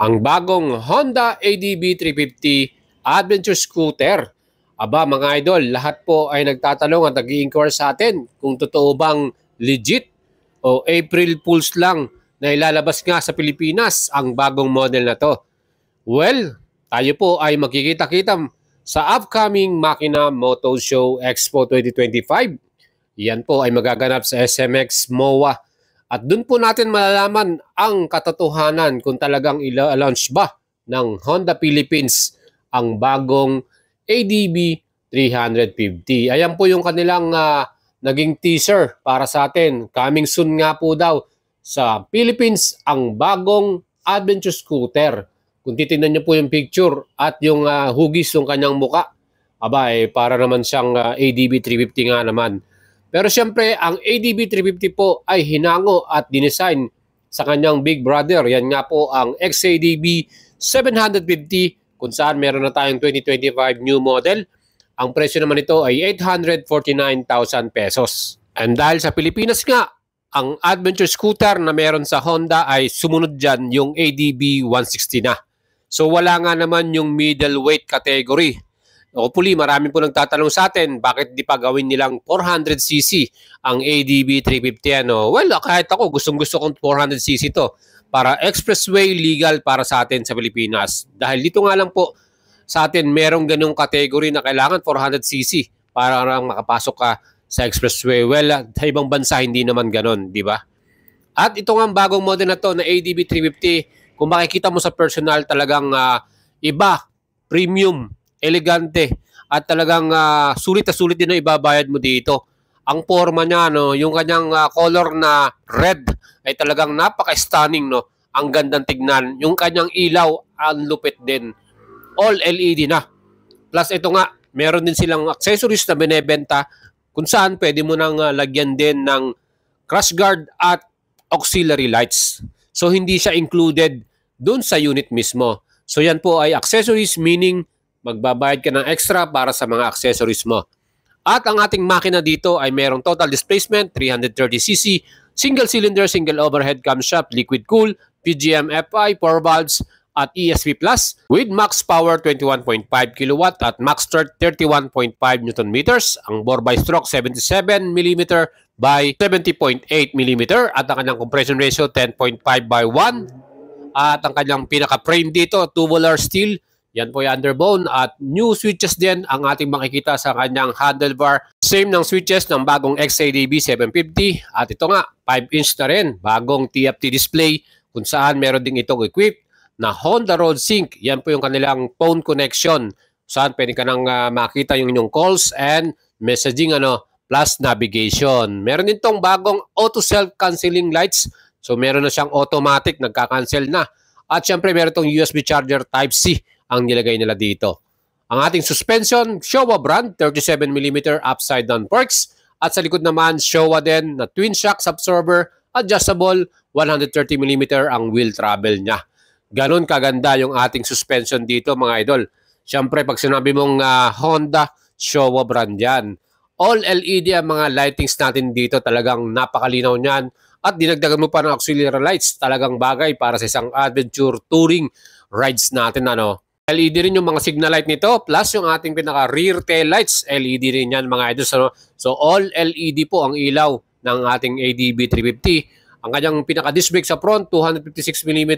ang bagong Honda ADB 350 Adventure Scooter. Aba mga idol, lahat po ay nagtatanong at nag-i-inquire sa atin kung totoo bang legit o April Fools lang na ilalabas nga sa Pilipinas ang bagong model na to. Well, tayo po ay magkikita-kita sa upcoming Makina Moto Show Expo 2025. Yan po ay magaganap sa SMX MOA. At dun po natin malalaman ang katotohanan kung talagang ila-launch ba ng Honda Philippines ang bagong ADB 350. Ayan po yung kanilang naging teaser para sa atin. Coming soon nga po daw sa Philippines ang bagong adventure scooter. Kung titingnan niyo po yung picture at yung hugis ng kanyang muka, aba para naman siyang ADB 350 nga naman. Pero siyempre, ang ADB 350 po ay hinango at dinesign sa kanyang big brother. Yan nga po ang XADB 750 kung saan meron na tayong 2025 new model. Ang presyo naman ito ay 849,000 pesos. And dahil sa Pilipinas nga, ang adventure scooter na meron sa Honda ay sumunod dyan yung ADB 160 na. So wala nga naman yung middleweight category. Hopefully, marami po nagtatanong sa atin, bakit di pa gawin nilang 400cc ang ADB 350? Ano? Well, kahit ako, gustong-gusto kong 400cc to para expressway legal para sa atin sa Pilipinas. Dahil dito nga lang po sa atin, merong ganyung category na kailangan 400cc para lang makapasok ka sa expressway. Well, sa ibang bansa, hindi naman ganon, di ba? At ito nga bagong model na to na ADB 350, kung makikita mo sa personal, talagang iba, premium, elegante at talagang sulit na sulit din na ibabayad mo dito. Ang forma niya, no, yung kanyang color na red ay talagang napaka-stunning, no. Ang gandang tignan. Yung kanyang ilaw, ang lupit din. All LED na. Plus ito nga, meron din silang accessories na binebenta kung saan pwede mo nang lagyan din ng crash guard at auxiliary lights. So hindi siya included dun sa unit mismo. So yan po ay accessories, meaning magbabayad ka ng extra para sa mga accessories mo. At ang ating makina dito ay merong total displacement, 330cc, single cylinder, single overhead camshaft, liquid cool, PGM FI, 4 valves, at ESP Plus with max power 21.5 kW at max torque 31.5 Nm. Ang bore by stroke 77mm by 70.8mm at ang kanyang compression ratio 10.5/1. At ang kanyang pinaka-frame dito, tubular steel. Yan po yung underbone at new switches din ang ating makikita sa kanyang handlebar. Same ng switches ng bagong XADB 750 at ito nga 5-inch na rin, bagong TFT display kung saan meron ding itong equipped na Honda Road Sync. Yan po yung kanilang phone connection saan pwede ka nang makita yung inyong calls and messaging plus navigation. Meron din itong bagong auto self-canceling lights. So meron na siyang automatic, nagka-cancel na. At syempre meron itong USB charger Type-C ang nilagay nila dito. Ang ating suspension, Showa brand, 37mm upside down forks. At sa likod naman, Showa din na twin shocks absorber, adjustable, 130mm ang wheel travel niya. Ganon kaganda yung ating suspension dito mga idol. Siyempre pag sinabi mong Honda, Showa brand yan. All LED ang mga lightings natin dito, talagang napakalinaw niyan. At dinagdagan mo pa ng auxiliary lights, talagang bagay para sa isang adventure touring rides natin. LED rin yung mga signal light nito, plus yung ating pinaka rear tail lights, LED rin yan mga idols. So all LED po ang ilaw ng ating ADB 350. Ang kanyang pinaka disc brake sa front, 256mm,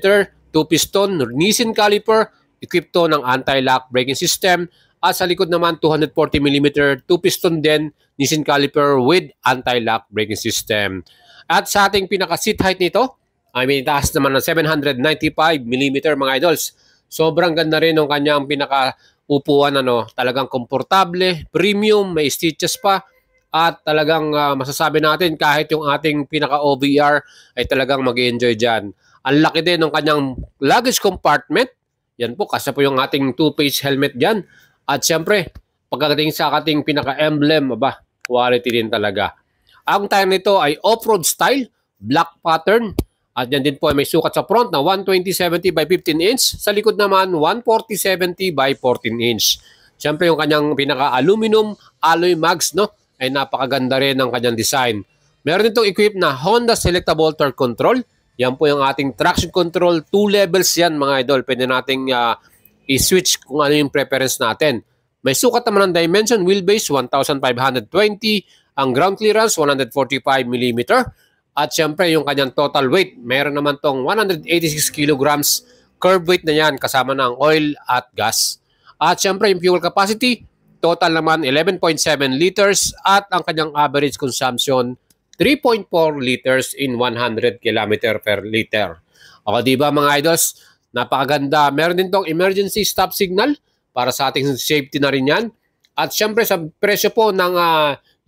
2-piston, Nissin caliper, equipped to ng anti-lock braking system. At sa likod naman, 240mm, 2-piston din, Nissin caliper with anti-lock braking system. At sa ating pinaka seat height nito, ay may taas naman ng 795mm mga idols. Sobrang ganda rin ng kanyang pinaka-upuan, talagang komportable, premium, may stitches pa, at talagang masasabi natin kahit yung ating pinaka-OVR ay talagang mag-enjoy dyan. Ang laki din ng kanyang luggage compartment. Yan po, kasi po yung ating two-page helmet dyan. At syempre, pagdating sa ating pinaka-emblem, quality din talaga. Ang tire nito ay off-road style, black pattern. At yan din po ay may sukat sa front na 120/70 by 15 inch. Sa likod naman, 140/70 by 14 inch. Siyempre yung kanyang pinaka-aluminum alloy mags, ay napakaganda rin ng kanyang design. Meron itong equipped na Honda Selectable Torque Control, Yan po yung ating traction control. 2 levels yan mga idol. Pwede nating i-switch kung ano yung preference natin. May sukat naman ng dimension. Wheelbase 1,520. Ang ground clearance 145mm. At syempre yung kanyang total weight. Meron naman tong 186 kilograms. Curb weight na yan kasama ng oil at gas. At syempre yung fuel capacity. Total naman 11.7 liters. At ang kanyang average consumption 3.4 liters in 100 km per liter. O diba mga idols, napakaganda. Meron din tong emergency stop signal para sa ating safety na rin yan. At syempre sa presyo po ng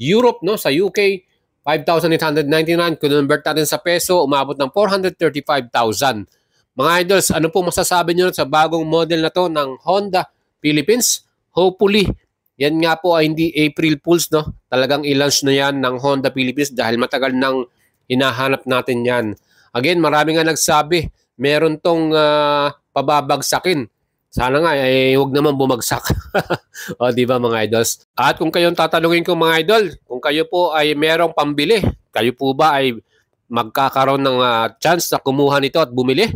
Europe, no, sa UK, 5,899. Kung convert natin sa peso, umabot ng 435,000. Mga idols, ano po masasabi nyo sa bagong model na to ng Honda Philippines? Hopefully, yan nga po ay hindi April Fools, no? Talagang i-launch na yan ng Honda Philippines dahil matagal nang hinahanap natin yan. Again, marami nga nagsabi, meron tong pababagsakin. Sana nga, huwag naman bumagsak. O, di ba mga idols? At kung kayong tatanungin ko mga idol, kung kayo po ay merong pambili, kayo po ba ay magkakaroon ng chance na kumuha nito at bumili?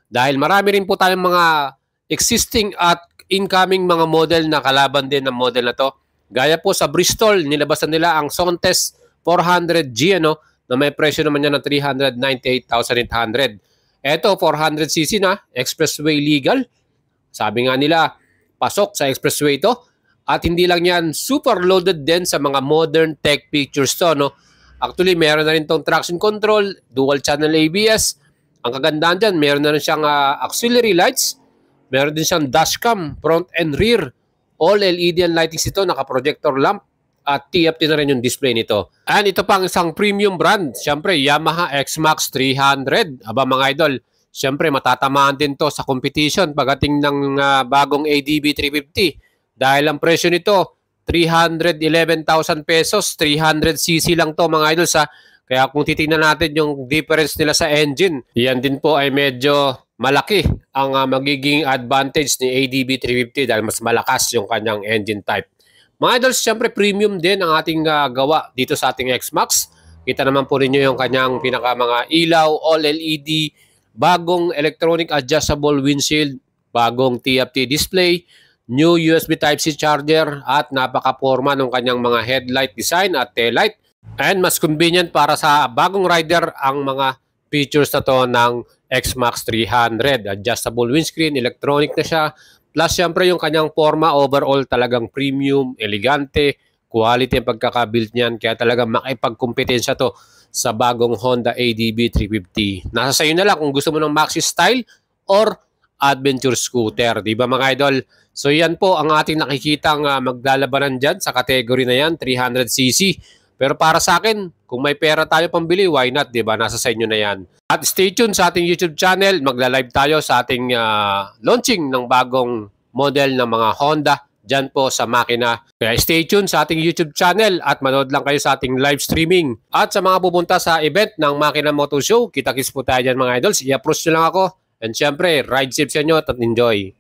Dahil marami rin po tayong mga existing at incoming mga model na kalaban din ng model na to. Gaya po sa Bristol, nilabasan nila ang Sontes 400G na may presyo naman niya ng 398,800. Ito 400cc na, expressway legal. Sabi nga nila, pasok sa expressway to. At hindi lang yan, super loaded din sa mga modern tech features to. No? Actually, meron na rin tong traction control, dual channel ABS. Ang kagandahan dyan, meron na rin siyang auxiliary lights. Meron din siyang dashcam, front and rear. All LED and lightings ito, naka-projector lamp. At TFT na rin yung display nito. And ito pang isang premium brand. Siyempre, Yamaha XMAX 300. Aba mga idol, siyempre matatamaan din to sa competition pagdating ng bagong ADB 350. Dahil ang presyo nito, 311,000 pesos. 300cc lang to mga idol sa. Kaya kung titingnan natin yung difference nila sa engine, yan din po ay medyo malaki ang magiging advantage ni ADB 350 dahil mas malakas yung kanyang engine type. Mga idols, syempre premium din ang ating gawa dito sa ating XMAX. Kita naman po ninyo yung kanyang pinaka mga ilaw, all LED, bagong electronic adjustable windshield, bagong TFT display, new USB Type-C charger at napaka-forma ng kanyang mga headlight design at taillight. And mas convenient para sa bagong rider ang mga features na to ng XMAX 300. Adjustable windscreen, electronic na siya. Plus syempre yung kanyang forma overall talagang premium, elegante, quality ang pagkakabuild niyan. Kaya talagang makipagkompetensya to sa bagong Honda ADB 350. Nasa sayo na lang kung gusto mo ng maxi style or adventure scooter. Di ba mga idol? So yan po ang ating nakikitang maglalabanan dyan sa category na yan, 300cc. Pero para sa akin, kung may pera tayo pambili, why not, di ba? Nasa sa inyo na yan. At stay tuned sa ating YouTube channel. Magla-live tayo sa ating launching ng bagong model ng mga Honda dyan po sa makina. Kaya stay tuned sa ating YouTube channel at manood lang kayo sa ating live streaming. At sa mga pupunta sa event ng Makina Moto Show, kita-kits po tayo dyan mga idols. I-approach nyo lang ako. And syempre, ride safe sa inyo at enjoy.